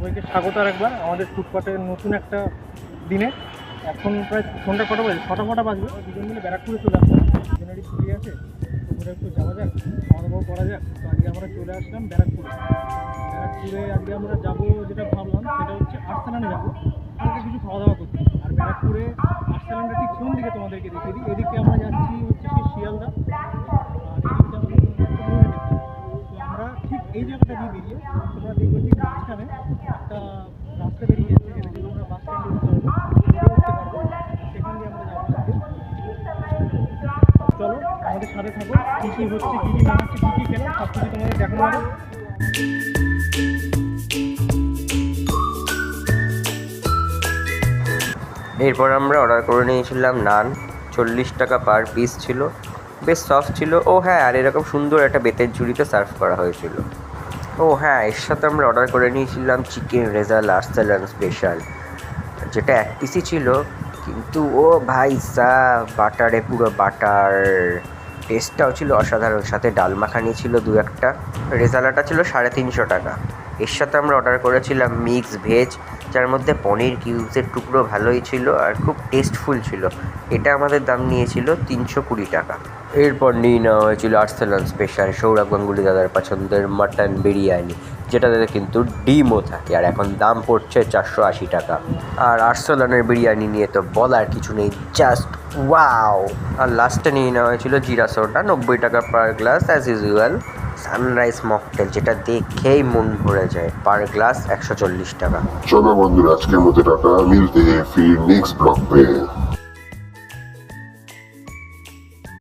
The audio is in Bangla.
সবাইকে স্বাগত আর একবার আমাদের ফুটপাতের নতুন একটা দিনে। এখন প্রায় সন্ধ্যা কটা বাজে, ছটা ফটা বাজবে। দুজন মিলে ব্যারাকপুরে চলে আসলাম, দুজনেরই ছুটি আছে, তো ঘুরে একটু যাওয়া যাক, খাওয়া দাওয়া করা যাক। তো আজকে আমরা চলে আসলাম ব্যারাকপুরে। আজকে আমরা যাবো, যেটা ভাবলাম সেটা হচ্ছে আর্সেনালে যাবো, আমাদের কিছু খাওয়া দাওয়া করতে। আর ব্যারাকপুরে আর্সেনালটা ঠিক কোন দিকে তোমাদেরকে দেখিয়ে দিই। এদিকে আমরা যাচ্ছি হচ্ছে সেই শিয়ালদা, আর এদিকে আমাদের তো আমরা ঠিক এই জায়গাটা দিয়ে বেরিয়ে তোমরা দেখবে ঠিক মাঝখানে একটা রাস্তা বেরিয়ে যাচ্ছে, যেটা দিয়ে আমরা বাস স্ট্যান্ডে উঠতে পারবো, সেখান দিয়ে আমরা যাবো আজকে। চলো আমাদের সাথে থাকো, কী কী হচ্ছে, কী কী বানাচ্ছে, কী কী খেলাম, সব কিছু তোমাদের দেখানো হবে। এরপর আমরা অর্ডার করে নিয়েছিলাম নান, 40 টাকা পার পিস ছিল, বেশ সফট ছিল। ও হ্যাঁ, আর এরকম সুন্দর একটা বেতের ঝুড়িতে সার্ভ করা হয়েছিল। ও হ্যাঁ, এর সাথে আমরা অর্ডার করে নিয়েছিলাম চিকেন রেজালা আর্সেনাল স্পেশাল, যেটা এক পিসই ছিল, কিন্তু ও ভাই বাটারে পুরো বাটার, টেস্টটাও ছিল অসাধারণ। সাথে ডাল মাখানি ছিল দু একটা। রেজালাটা ছিল 350 টাকা। এর সাথে আমরা অর্ডার করেছিলাম মিক্স ভেজ, যার মধ্যে পনির কিউবসের টুকরো ভালোই ছিল আর খুব টেস্টফুল ছিল। এটা আমাদের দাম নিয়েছিল 320 টাকা। এরপর নিয়ে নেওয়া হয়েছিল আর্সেনাল স্পেশাল, সৌরভ গাঙ্গুলি দাদার পছন্দের মাটন বিরিয়ানি, যেটাতে কিন্তু ডিমও থাকে, আর এখন দাম পড়ছে 480 টাকা। আর আর্সেনালের বিরিয়ানি নিয়ে তো বলার কিছু নেই, জাস্ট ওয়াও। আর লাস্টে নিয়ে নেওয়া হয়েছিল জিরা সোডা, 90 টাকা per glass as usual. Sunrise mocktail, যেটা দেখেই মন ভরে যায়, পার গ্লাস 140 টাকা। चलो बंधुरा, आज के मতো टाटा, मिलते हैं फिर नेक्स्ट ब्लॉग पे।